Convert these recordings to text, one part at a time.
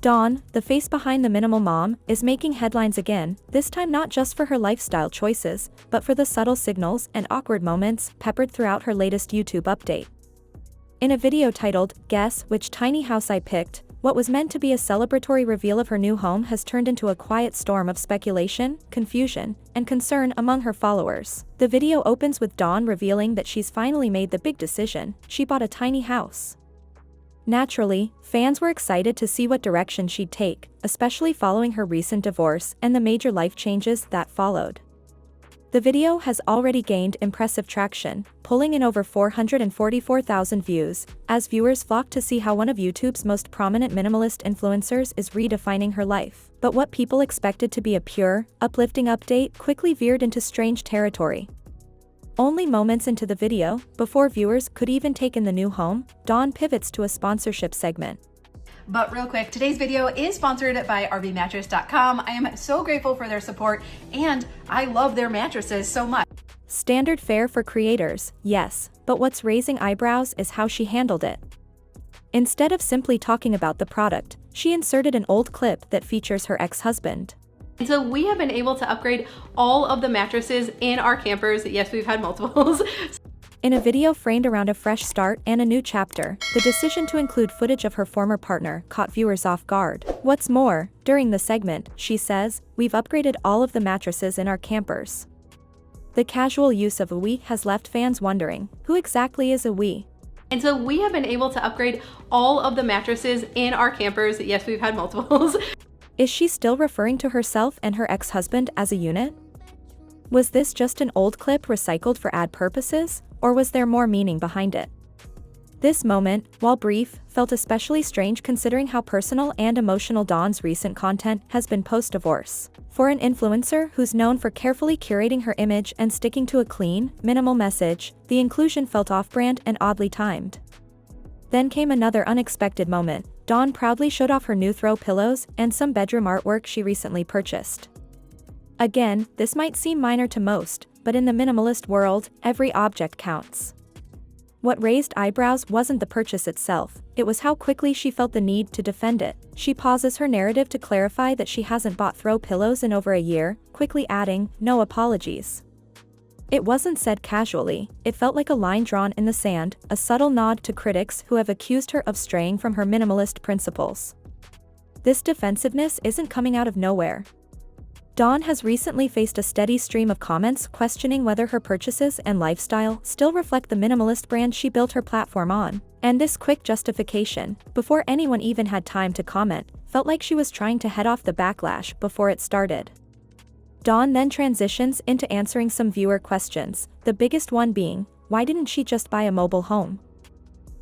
Dawn, the face behind the minimal mom, is making headlines again, this time not just for her lifestyle choices, but for the subtle signals and awkward moments peppered throughout her latest YouTube update. In a video titled, "Guess Which Tiny House I Picked?", what was meant to be a celebratory reveal of her new home has turned into a quiet storm of speculation, confusion, and concern among her followers. The video opens with Dawn revealing that she's finally made the big decision: she bought a tiny house. Naturally, fans were excited to see what direction she'd take, especially following her recent divorce and the major life changes that followed. The video has already gained impressive traction, pulling in over 444,000 views, as viewers flock to see how one of YouTube's most prominent minimalist influencers is redefining her life. But what people expected to be a pure, uplifting update quickly veered into strange territory. Only moments into the video, before viewers could even take in the new home, Dawn pivots to a sponsorship segment. But real quick, today's video is sponsored by rvmattress.com. I am so grateful for their support, and I love their mattresses so much. Standard fare for creators, yes, but what's raising eyebrows is how she handled it. Instead of simply talking about the product, she inserted an old clip that features her ex-husband. And so we have been able to upgrade all of the mattresses in our campers. Yes, we've had multiples. In a video framed around a fresh start and a new chapter, the decision to include footage of her former partner caught viewers off guard. What's more, during the segment, she says, "We've upgraded all of the mattresses in our campers." The casual use of a "we" has left fans wondering, who exactly is a "we"? And so we have been able to upgrade all of the mattresses in our campers. Yes, we've had multiples. Is she still referring to herself and her ex-husband as a unit? Was this just an old clip recycled for ad purposes, or was there more meaning behind it? This moment, while brief, felt especially strange considering how personal and emotional Dawn's recent content has been post-divorce. For an influencer who's known for carefully curating her image and sticking to a clean, minimal message, the inclusion felt off-brand and oddly timed. Then came another unexpected moment. Dawn proudly showed off her new throw pillows and some bedroom artwork she recently purchased. Again, this might seem minor to most, but in the minimalist world, every object counts. What raised eyebrows wasn't the purchase itself, it was how quickly she felt the need to defend it. She pauses her narrative to clarify that she hasn't bought throw pillows in over a year, quickly adding, "No apologies." It wasn't said casually, it felt like a line drawn in the sand, a subtle nod to critics who have accused her of straying from her minimalist principles. This defensiveness isn't coming out of nowhere. Dawn has recently faced a steady stream of comments questioning whether her purchases and lifestyle still reflect the minimalist brand she built her platform on. And this quick justification, before anyone even had time to comment, felt like she was trying to head off the backlash before it started. Dawn then transitions into answering some viewer questions, the biggest one being, why didn't she just buy a mobile home?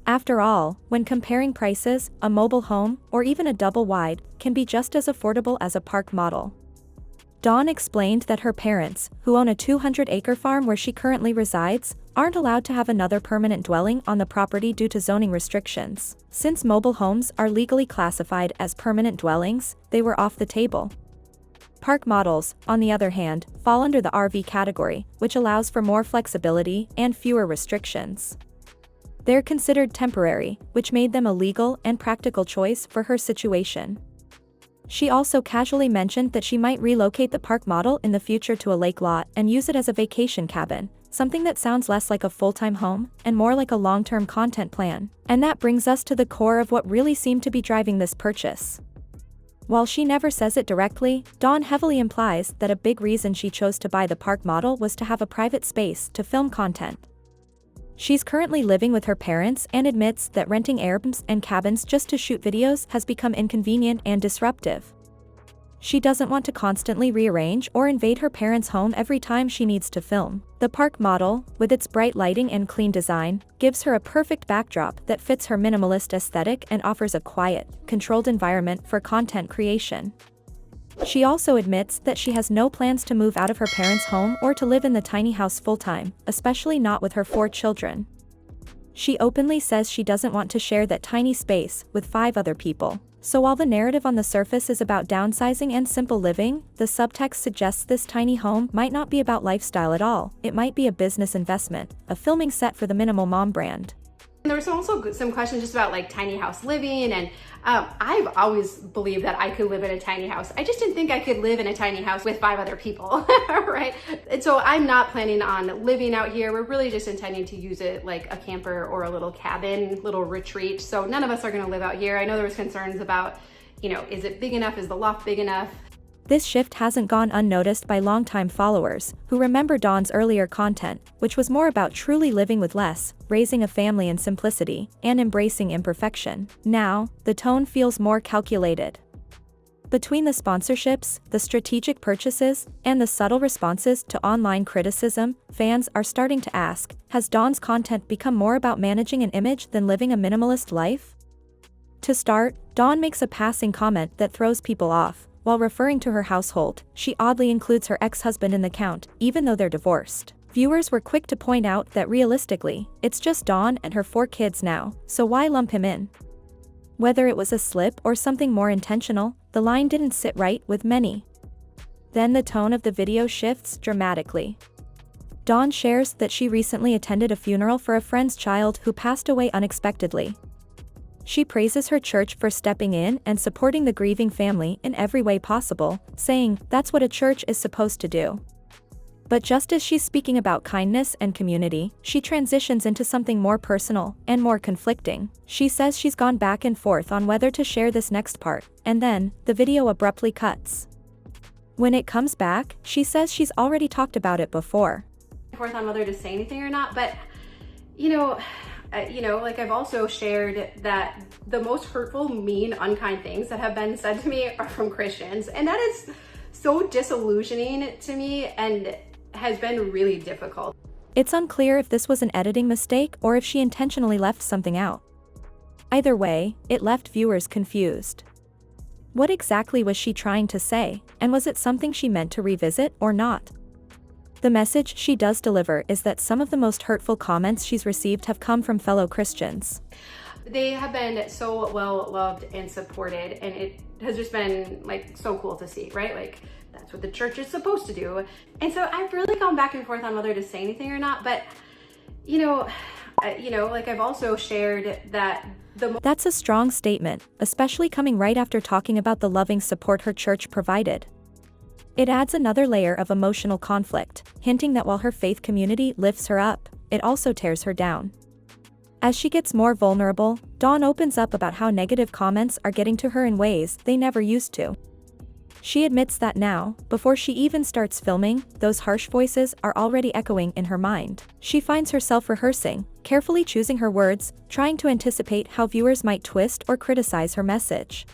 After all, when comparing prices, a mobile home, or even a double-wide, can be just as affordable as a park model. Dawn explained that her parents, who own a 200-acre farm where she currently resides, aren't allowed to have another permanent dwelling on the property due to zoning restrictions. Since mobile homes are legally classified as permanent dwellings, they were off the table. Park models, on the other hand, fall under the RV category, which allows for more flexibility and fewer restrictions. They're considered temporary, which made them a legal and practical choice for her situation. She also casually mentioned that she might relocate the park model in the future to a lake lot and use it as a vacation cabin, something that sounds less like a full-time home and more like a long-term content plan. And that brings us to the core of what really seemed to be driving this purchase. While she never says it directly, Dawn heavily implies that a big reason she chose to buy the park model was to have a private space to film content. She's currently living with her parents and admits that renting Airbnbs and cabins just to shoot videos has become inconvenient and disruptive. She doesn't want to constantly rearrange or invade her parents' home every time she needs to film. The park model, with its bright lighting and clean design, gives her a perfect backdrop that fits her minimalist aesthetic and offers a quiet, controlled environment for content creation. She also admits that she has no plans to move out of her parents' home or to live in the tiny house full-time, especially not with her 4 children. She openly says she doesn't want to share that tiny space with 5 other people. So while the narrative on the surface is about downsizing and simple living, the subtext suggests this tiny home might not be about lifestyle at all. It might be a business investment, a filming set for the Minimal Mom brand. There was also some questions just about like tiny house living, and I've always believed that I could live in a tiny house. I just didn't think I could live in a tiny house with 5 other people, right? And so I'm not planning on living out here. We're really just intending to use it like a camper or a little cabin, little retreat. So none of us are gonna live out here. I know there was concerns about, you know, is it big enough? Is the loft big enough? This shift hasn't gone unnoticed by longtime followers, who remember Dawn's earlier content, which was more about truly living with less, raising a family in simplicity, and embracing imperfection. Now, the tone feels more calculated. Between the sponsorships, the strategic purchases, and the subtle responses to online criticism, fans are starting to ask, has Dawn's content become more about managing an image than living a minimalist life? To start, Dawn makes a passing comment that throws people off. While referring to her household, she oddly includes her ex-husband in the count, even though they're divorced. Viewers were quick to point out that realistically, it's just Dawn and her 4 kids now, so why lump him in? Whether it was a slip or something more intentional, the line didn't sit right with many. Then the tone of the video shifts dramatically. Dawn shares that she recently attended a funeral for a friend's child who passed away unexpectedly. She praises her church for stepping in and supporting the grieving family in every way possible, saying, "That's what a church is supposed to do." But just as she's speaking about kindness and community, she transitions into something more personal and more conflicting. She says she's gone back and forth on whether to share this next part, and then, the video abruptly cuts. When it comes back, she says she's already talked about it before. Forth on whether to say anything or not, but like I've also shared that the most hurtful, mean, unkind things that have been said to me are from Christians. And that is so disillusioning to me and has been really difficult. It's unclear if this was an editing mistake or if she intentionally left something out. Either way, it left viewers confused. What exactly was she trying to say, and was it something she meant to revisit or not? The message she does deliver is that some of the most hurtful comments she's received have come from fellow Christians. They have been so well loved and supported, and it has just been like so cool to see, right? Like that's what the church is supposed to do. And so I've really gone back and forth on whether to say anything or not, but like I've also shared that That's a strong statement, especially coming right after talking about the loving support her church provided. It adds another layer of emotional conflict, hinting that while her faith community lifts her up, it also tears her down. As she gets more vulnerable, Dawn opens up about how negative comments are getting to her in ways they never used to. She admits that now, before she even starts filming, those harsh voices are already echoing in her mind. She finds herself rehearsing, carefully choosing her words, trying to anticipate how viewers might twist or criticize her message.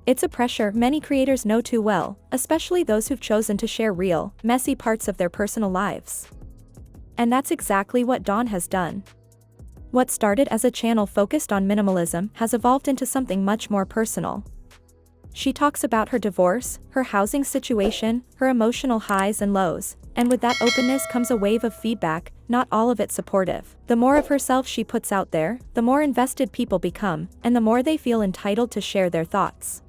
It's a pressure many creators know too well, especially those who've chosen to share real, messy parts of their personal lives. And that's exactly what Dawn has done. What started as a channel focused on minimalism has evolved into something much more personal. She talks about her divorce, her housing situation, her emotional highs and lows, and with that openness comes a wave of feedback, not all of it supportive. The more of herself she puts out there, the more invested people become, and the more they feel entitled to share their thoughts.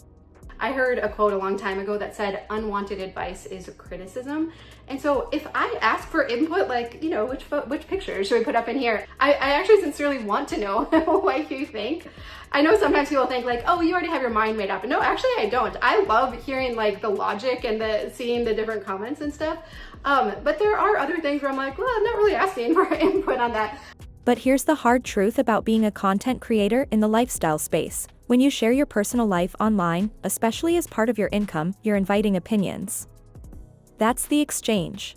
I heard a quote a long time ago that said, unwanted advice is criticism. And so if I ask for input, like, which pictures should we put up in here? I actually sincerely want to know what you think. I know sometimes people think like, oh, you already have your mind made up. And no, actually I don't. I love hearing like the logic and seeing the different comments and stuff. But there are other things where I'm like, well, I'm not really asking for input on that. But here's the hard truth about being a content creator in the lifestyle space. When you share your personal life online, especially as part of your income, you're inviting opinions. That's the exchange.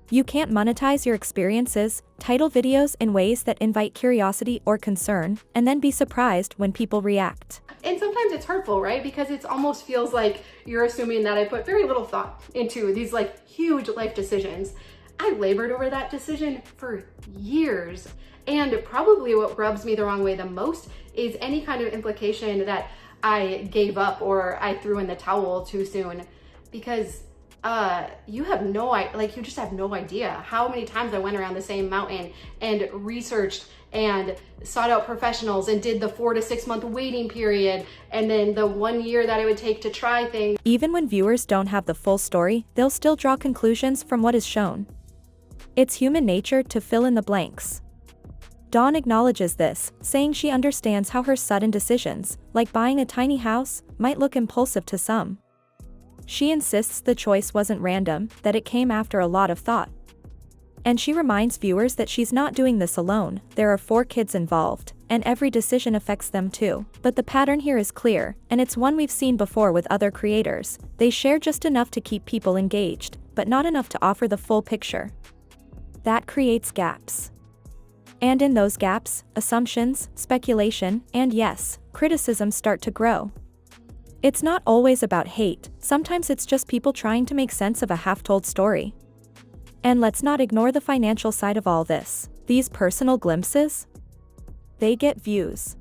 You can't monetize your experiences, title videos in ways that invite curiosity or concern, and then be surprised when people react. And sometimes it's hurtful, right? Because it almost feels like you're assuming that I put very little thought into these like huge life decisions. I labored over that decision for years. And probably what rubs me the wrong way the most is any kind of implication that I gave up or I threw in the towel too soon, because you just have no idea how many times I went around the same mountain and researched and sought out professionals and did the 4 to 6 month waiting period and then the 1 year that it would take to try things. Even when viewers don't have the full story, they'll still draw conclusions from what is shown. It's human nature to fill in the blanks. Dawn acknowledges this, saying she understands how her sudden decisions, like buying a tiny house, might look impulsive to some. She insists the choice wasn't random, that it came after a lot of thought. And she reminds viewers that she's not doing this alone, there are 4 kids involved, and every decision affects them too. But the pattern here is clear, and it's one we've seen before with other creators. They share just enough to keep people engaged, but not enough to offer the full picture. That creates gaps. And in those gaps, assumptions, speculation, and yes, criticism start to grow. It's not always about hate, sometimes it's just people trying to make sense of a half-told story. And let's not ignore the financial side of all this. These personal glimpses? They get views.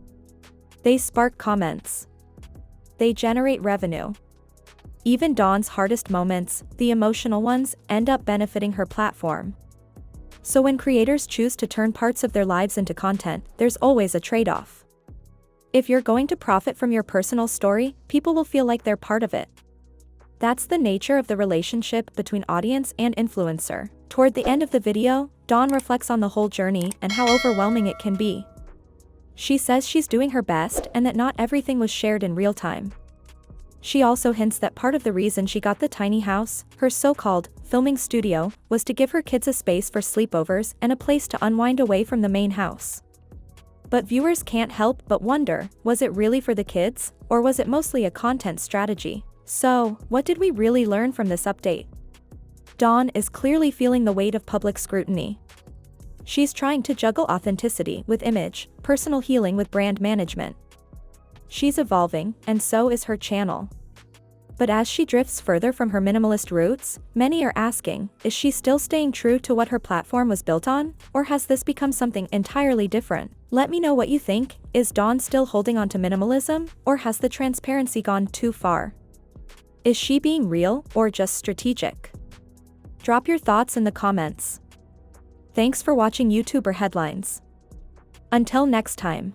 They spark comments. They generate revenue. Even Dawn's hardest moments, the emotional ones, end up benefiting her platform. So when creators choose to turn parts of their lives into content, there's always a trade-off. If you're going to profit from your personal story, people will feel like they're part of it. That's the nature of the relationship between audience and influencer. Toward the end of the video, Dawn reflects on the whole journey and how overwhelming it can be. She says she's doing her best and that not everything was shared in real time. She also hints that part of the reason she got the tiny house, her so-called filming studio, was to give her kids a space for sleepovers and a place to unwind away from the main house. But viewers can't help but wonder, was it really for the kids, or was it mostly a content strategy? So, what did we really learn from this update? Dawn is clearly feeling the weight of public scrutiny. She's trying to juggle authenticity with image, personal healing with brand management. She's evolving, and so is her channel. But as she drifts further from her minimalist roots, many are asking, is she still staying true to what her platform was built on, or has this become something entirely different? Let me know what you think. Is Dawn still holding on to minimalism, or has the transparency gone too far? Is she being real, or just strategic? Drop your thoughts in the comments. Thanks for watching YouTuber Headlines. Until next time.